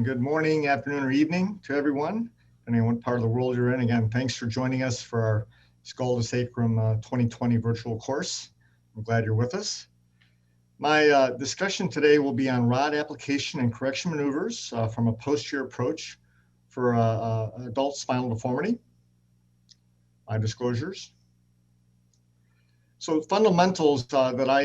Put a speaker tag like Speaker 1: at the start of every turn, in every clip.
Speaker 1: and good morning, afternoon, or evening to everyone, depending on what part of the world you're in. Again, thanks for joining us for our Skull to Sacrum 2020 virtual course. I'm glad you're with us. My discussion today will be on rod application and correction maneuvers from a posterior approach for adult spinal deformity. My disclosures. So fundamentals that I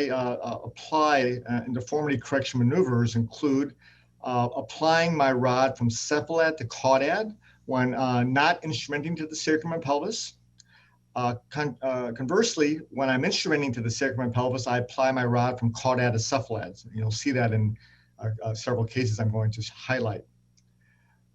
Speaker 1: apply in deformity correction maneuvers include applying my rod from cephalad to caudad when not instrumenting to the sacrum and pelvis. Conversely, when I'm instrumenting to the sacrum and pelvis, I apply my rod from caudad to cephalad. You'll see that in several cases I'm going to highlight.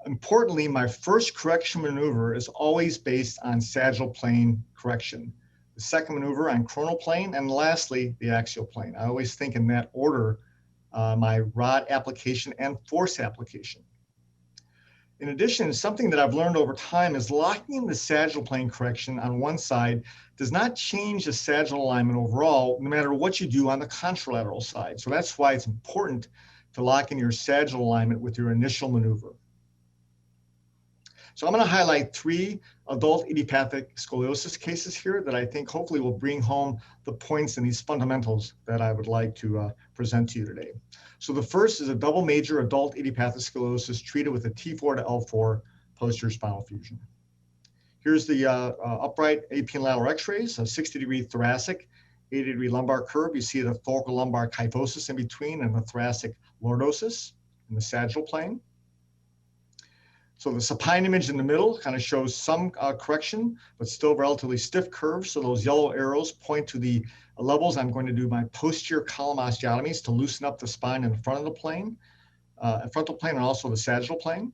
Speaker 1: Importantly, my first correction maneuver is always based on sagittal plane correction. The second maneuver on coronal plane, and lastly, the axial plane. I always think in that order, my rod application and force application. In addition, something that I've learned over time is locking in the sagittal plane correction on one side does not change the sagittal alignment overall, no matter what you do on the contralateral side. So that's why it's important to lock in your sagittal alignment with your initial maneuver. So I'm going to highlight 3 adult idiopathic scoliosis cases here that I think hopefully will bring home the points and these fundamentals that I would like to present to you today. So the first is a double major adult idiopathic scoliosis treated with a T4 to L4 posterior spinal fusion. Here's the upright AP and lateral x-rays, a 60-degree thoracic, 80-degree lumbar curve. You see the thoracolumbar kyphosis in between and the thoracic lordosis in the sagittal plane. So the supine image in the middle kind of shows some correction, but still relatively stiff curves. So those yellow arrows point to the levels I'm going to do my posterior column osteotomies to loosen up the spine in the front of the plane, frontal plane, and also the sagittal plane.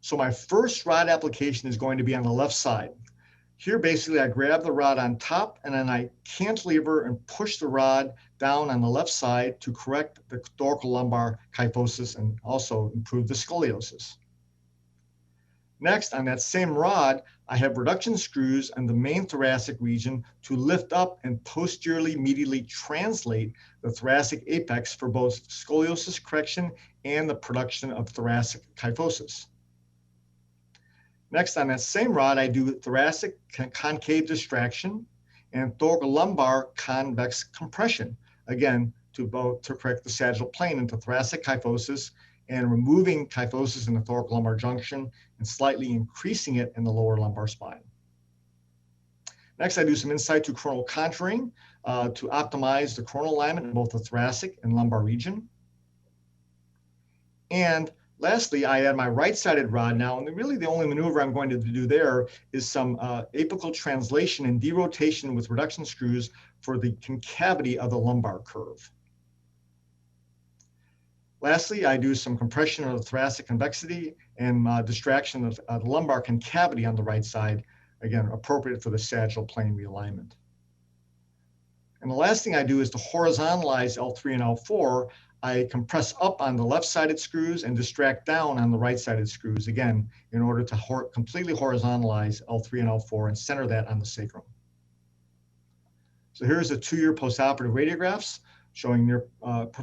Speaker 1: So my first rod application is going to be on the left side. Here, basically, I grab the rod on top and then I cantilever and push the rod down on the left side to correct the thoracolumbar kyphosis and also improve the scoliosis. Next, on that same rod, I have reduction screws in the main thoracic region to lift up and posteriorly medially translate the thoracic apex for both scoliosis correction and the production of thoracic kyphosis. Next, on that same rod, I do thoracic concave distraction and thoracolumbar convex compression, again, to correct the sagittal plane into thoracic kyphosis and removing kyphosis in the thoracolumbar junction and slightly increasing it in the lower lumbar spine. Next, I do some in situ coronal contouring to optimize the coronal alignment in both the thoracic and lumbar region. And lastly, I add my right-sided rod now, and really the only maneuver I'm going to do there is some apical translation and derotation with reduction screws for the concavity of the lumbar curve. Lastly, I do some compression of the thoracic convexity and distraction of the lumbar concavity on the right side, again, appropriate for the sagittal plane realignment. And the last thing I do is to horizontalize L3 and L4. I compress up on the left-sided screws and distract down on the right-sided screws, again, in order to completely horizontalize L3 and L4 and center that on the sacrum. So here's the 2-year postoperative radiographs showing near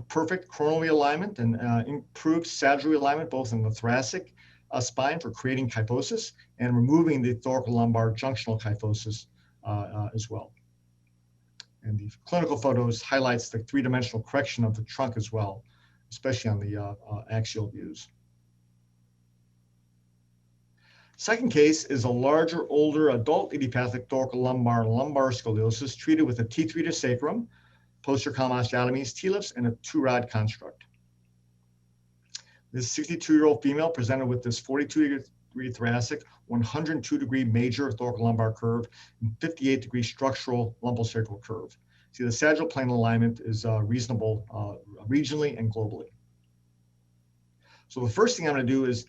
Speaker 1: perfect coronal realignment and improved sagittal realignment both in the thoracic spine for creating kyphosis and removing the thoracolumbar junctional kyphosis as well. And the clinical photos highlights the 3-dimensional correction of the trunk as well, especially on the axial views. Second case is a larger, older adult idiopathic thoracolumbar and lumbar scoliosis treated with a T3 to sacrum, posterior column osteotomies, TLIFs, and a 2-rod This 62-year-old female presented with this 42-degree thoracic, 102-degree major thoracolumbar curve, and 58-degree structural lumbosacral curve. See, the sagittal plane alignment is reasonable regionally and globally. So the first thing I'm going to do is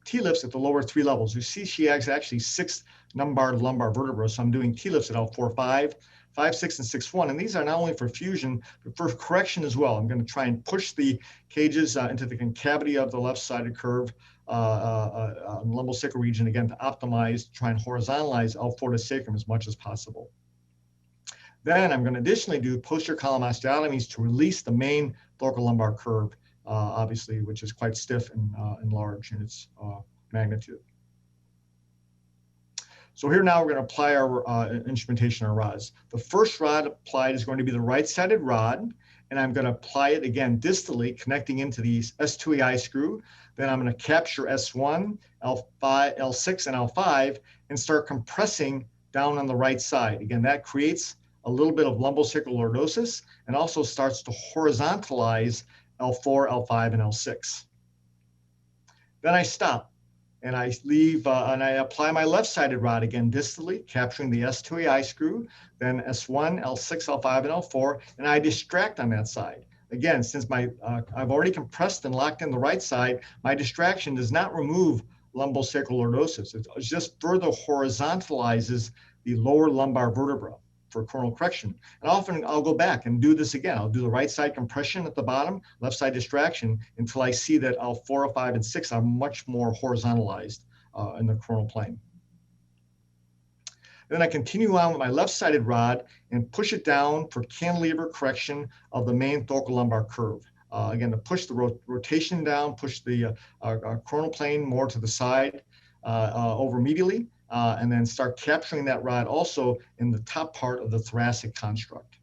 Speaker 1: T-lifts at the lower 3 levels. You see she has actually 6 lumbar vertebrae, so I'm doing T-lifts at L4, 5, 5, 6, and 6, 1. And these are not only for fusion, but for correction as well. I'm going to try and push the cages into the concavity of the left-sided curve, lumbosacral region, again, to optimize, try and horizontalize L4 to sacrum as much as possible. Then I'm going to additionally do posterior column osteotomies to release the main thoracolumbar curve obviously, which is quite stiff and large in its magnitude. So here now we're going to apply our instrumentation, our rods. The first rod applied is going to be the right-sided rod, and I'm going to apply it again distally, connecting into the S2AI screw. Then I'm going to capture S1, L5, L6, and L5 and start compressing down on the right side. Again, that creates a little bit of lumbosacral lordosis and also starts to horizontalize L4, L5, and L6. Then I stop and I leave and I apply my left-sided rod again distally, capturing the S2AI screw, then S1, L6, L5, and L4, and I distract on that side. Again, since I've already compressed and locked in the right side, my distraction does not remove lumbosacral lordosis. It just further horizontalizes the lower lumbar vertebra for coronal correction. And often I'll go back and do this again. I'll do the right side compression at the bottom, left side distraction, until I see that L4, L5, and 6 are much more horizontalized in the coronal plane. Then I continue on with my left-sided rod and push it down for cantilever correction of the main thoracolumbar curve. Again, to push the rotation down, push the coronal plane more to the side over medially, and then start capturing that rod also in the top part of the thoracic construct.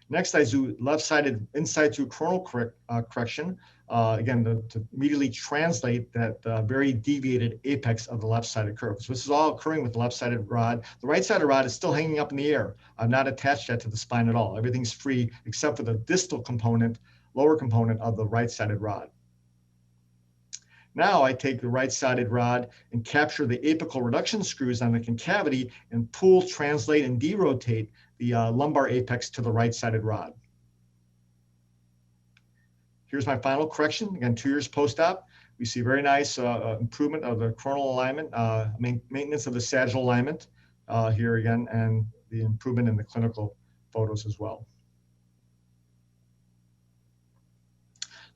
Speaker 1: Next, I do left-sided inside through coronal correction, again, to immediately translate that very deviated apex of the left-sided curve. So this is all occurring with the left-sided rod. The right-sided rod is still hanging up in the air. I've not attached that to the spine at all. Everything's free except for the distal component, lower component of the right-sided rod. Now I take the right-sided rod and capture the apical reduction screws on the concavity and pull, translate, and derotate the lumbar apex to the right-sided rod. Here's my final correction. Again, 2 years post-op. We see very nice improvement of the coronal alignment, maintenance of the sagittal alignment here again, and the improvement in the clinical photos as well.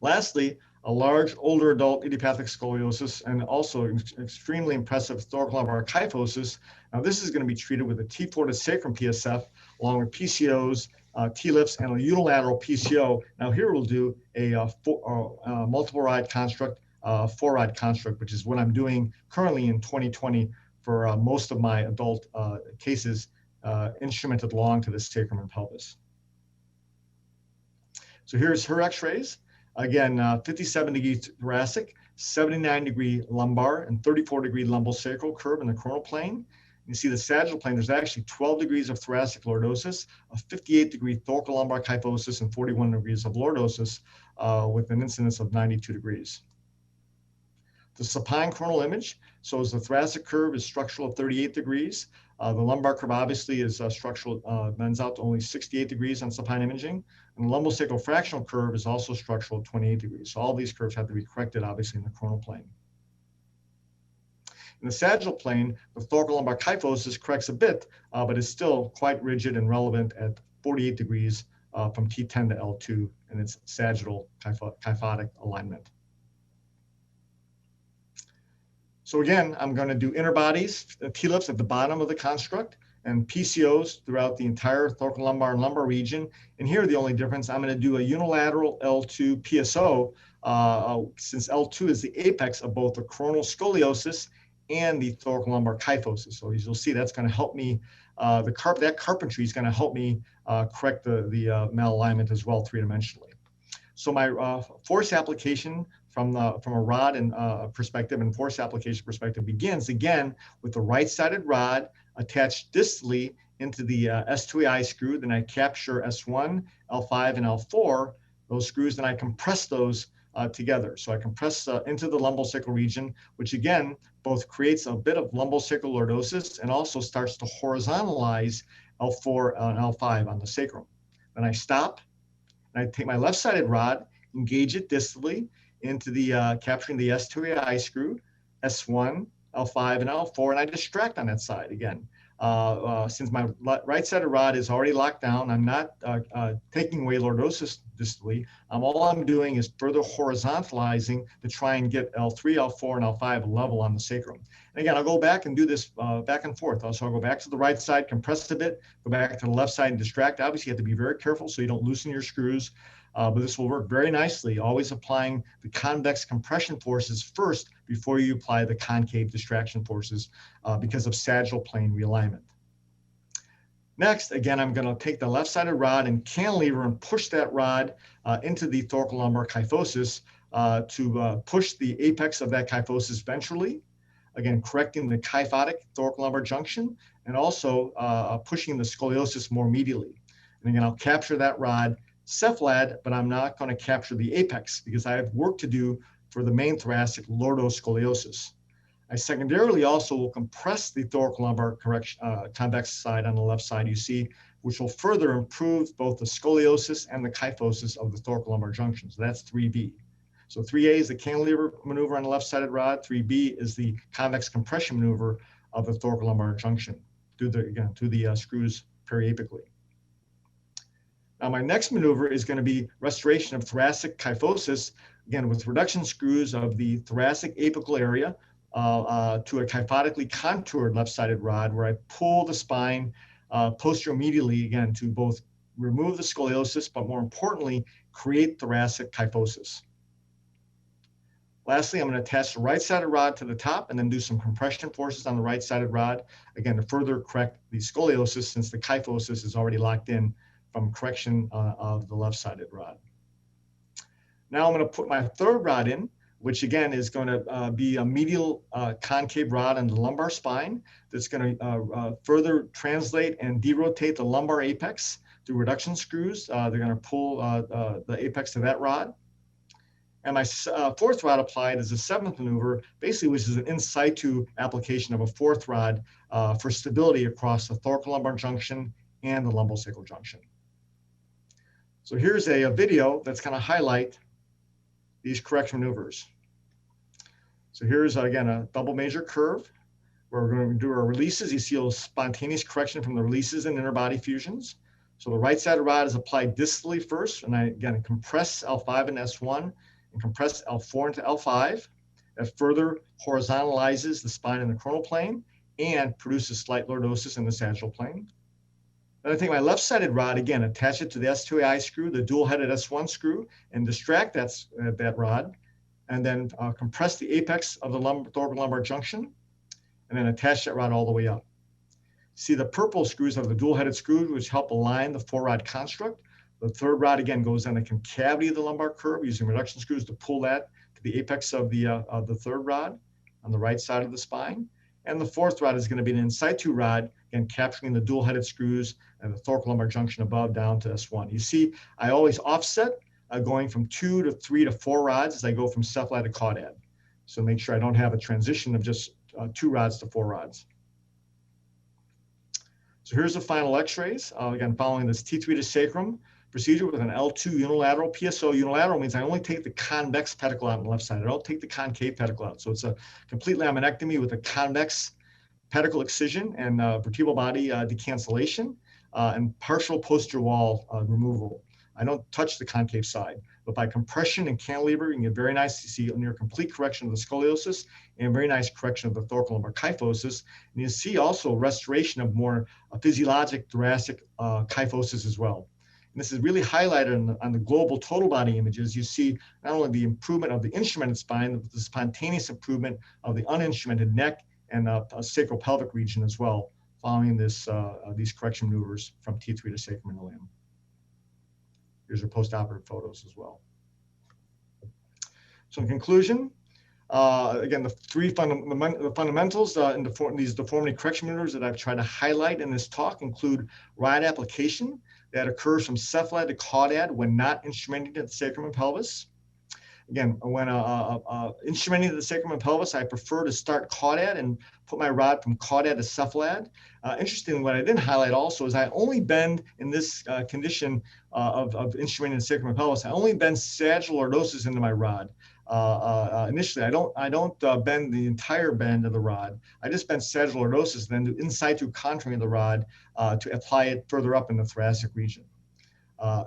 Speaker 1: Lastly, a large older adult idiopathic scoliosis and also extremely impressive thoracolumbar kyphosis. Now this is going to be treated with a T4 to sacrum PSF along with PCOs, T-lifts, and a unilateral PCO. Now here we'll do a multiple rod construct, 4-rod construct, which is what I'm doing currently in 2020 for most of my adult cases instrumented long to the sacrum and pelvis. So here's her x-rays. Again, 57-degree thoracic, 79-degree lumbar, and 34-degree lumbosacral curve in the coronal plane. You see the sagittal plane, there's actually 12 degrees of thoracic lordosis, a 58-degree thoracolumbar kyphosis, and 41 degrees of lordosis with an incidence of 92 degrees. The supine coronal image shows the thoracic curve is structural at 38 degrees. The lumbar curve obviously is structural, bends out to only 68 degrees on supine imaging. And the lumbosacral fractional curve is also structural at 28 degrees. So all these curves have to be corrected, obviously, in the coronal plane. In the sagittal plane, the thoracolumbar kyphosis corrects a bit, but is still quite rigid and relevant at 48 degrees from T10 to L2 in its sagittal kyphotic alignment. So again, I'm going to do interbodies, T-lifts at the bottom of the construct, and PCOs throughout the entire thoracolumbar and lumbar region. And here, the only difference, I'm going to do a unilateral L2 PSO, since L2 is the apex of both the coronal scoliosis and the thoracolumbar kyphosis. So as you'll see, that's going to help me, that carpentry is going to help me correct the malalignment as well, 3-dimensionally. So my force application from a rod and perspective and force application perspective begins again with the right-sided rod attached distally into the S2AI screw. Then I capture S1, L5, and L4, those screws, then I compress those together. So I compress into the lumbosacral region, which again, both creates a bit of lumbosacral lordosis and also starts to horizontalize L4 and L5 on the sacrum. Then I stop, and I take my left-sided rod, engage it distally into the capturing the S2AI screw, S1, L5, and L4, and I distract on that side again. Since my right-sided rod is already locked down, I'm not taking away lordosis distally. All I'm doing is further horizontalizing to try and get L3, L4, and L5 level on the sacrum. And again, I'll go back and do this back and forth. So I'll go back to the right side, compress a bit, go back to the left side and distract. Obviously, you have to be very careful so you don't loosen your screws. But this will work very nicely, always applying the convex compression forces first before you apply the concave distraction forces because of sagittal plane realignment. Next, again, I'm going to take the left-sided rod and cantilever and push that rod into the thoracolumbar kyphosis to push the apex of that kyphosis ventrally, again, correcting the kyphotic thoracolumbar junction, and also pushing the scoliosis more medially. And again, I'll capture that rod cephalad, but I'm not going to capture the apex because I have work to do for the main thoracic lordoscoliosis. I secondarily also will compress the thoracolumbar convex side on the left side, you see, which will further improve both the scoliosis and the kyphosis of the thoracolumbar junction. So that's 3B. So 3A is the cantilever maneuver on the left-sided rod. 3B is the convex compression maneuver of the thoracolumbar junction through the screws periapically. Now, my next maneuver is going to be restoration of thoracic kyphosis, again, with reduction screws of the thoracic apical area to a kyphotically contoured left-sided rod where I pull the spine posteromedially, again, to both remove the scoliosis, but more importantly, create thoracic kyphosis. Lastly, I'm going to attach the right-sided rod to the top and then do some compression forces on the right-sided rod, again, to further correct the scoliosis since the kyphosis is already locked in from correction of the left-sided rod. Now I'm going to put my third rod in, which again is going to be a medial concave rod on the lumbar spine that's going to further translate and derotate the lumbar apex through reduction screws. They're going to pull the apex of that rod. And my fourth rod applied is a seventh maneuver, basically, which is an in situ application of a fourth rod for stability across the thoracolumbar junction and the lumbosacral junction. So here's a video that's going to highlight these correction maneuvers. So here's, again, a double major curve where we're going to do our releases. You see a spontaneous correction from the releases and interbody fusions. So the right-sided rod is applied distally first, and I, again, compress L5 and S1 and compress L4 into L5. That further horizontalizes the spine in the coronal plane and produces slight lordosis in the sagittal plane. Then I take my left-sided rod, again, attach it to the S2AI screw, the dual-headed S1 screw, and distract that rod, and then compress the apex of the thoracolumbar junction, and then attach that rod all the way up. See, the purple screws are the dual-headed screws, which help align the four-rod construct. The third rod, again, goes in the concavity of the lumbar curve using reduction screws to pull that to the apex of the third rod on the right side of the spine. And the fourth rod is going to be an in situ rod, again, capturing the dual-headed screws and the thoracolumbar junction above down to S1. You see, I always offset going from 2 to 3 to 4 rods as I go from cephalad to caudad. So make sure I don't have a transition of just 2 rods to 4 rods. So here's the final x-rays, again, following this T3 to sacrum procedure with an L2 unilateral. PSO unilateral means I only take the convex pedicle out on the left side. I don't take the concave pedicle out. So it's a complete laminectomy with a convex pedicle excision and vertebral body decancellation and partial posterior wall removal. I don't touch the concave side, but by compression and cantilever, you can get very nice, you see near complete correction of the scoliosis and very nice correction of the thoracolumbar kyphosis. And you see also restoration of more physiologic thoracic kyphosis as well. And this is really highlighted on the global total body images. You see not only the improvement of the instrumented spine, but the spontaneous improvement of the uninstrumented neck and sacropelvic region as well, following this these correction maneuvers from T3 to sacrum and ilium. Here's our postoperative photos as well. So in conclusion, again, the three fundamentals in these deformity correction maneuvers that I've tried to highlight in this talk include rod application that occurs from cephalad to caudad when not instrumenting to the sacrum and pelvis. Again, when instrumenting to the sacrum and pelvis, I prefer to start caudad and put my rod from caudad to cephalad. Interestingly, what I didn't highlight also is I only bend in this condition of instrumenting the sacrum and pelvis, I only bend sagittal lordosis into my rod. initially, I don't bend the entire bend of the rod. I just bend sagittal lordosis, then do in situ contouring of the rod to apply it further up in the thoracic region.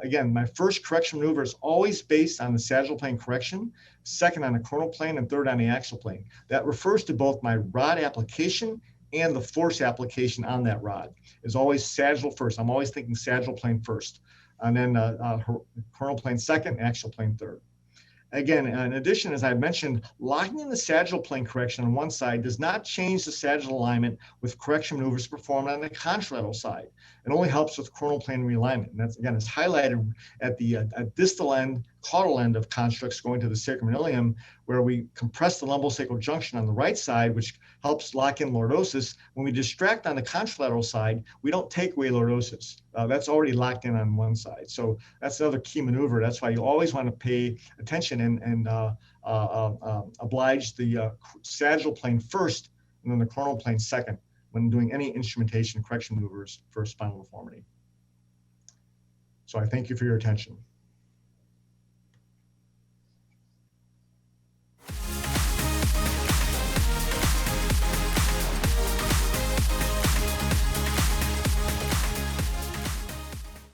Speaker 1: Again, my first correction maneuver is always based on the sagittal plane correction, second on the coronal plane, and third on the axial plane. That refers to both my rod application and the force application on that rod. Is always sagittal first. I'm always thinking sagittal plane first, and then coronal plane second, axial plane third. Again, in addition, as I mentioned, locking in the sagittal plane correction on one side does not change the sagittal alignment with correction maneuvers performed on the contralateral side. It only helps with coronal plane realignment. And that's, again, it's highlighted at the distal end, caudal end of constructs going to the sacrum ilium, where we compress the lumbosacral junction on the right side, which helps lock in lordosis. When we distract on the contralateral side, we don't take away lordosis. That's already locked in on one side. So that's another key maneuver. That's why you always want to pay attention and oblige the sagittal plane first and then the coronal plane second when doing any instrumentation correction maneuvers for spinal deformity. So I thank you for your attention.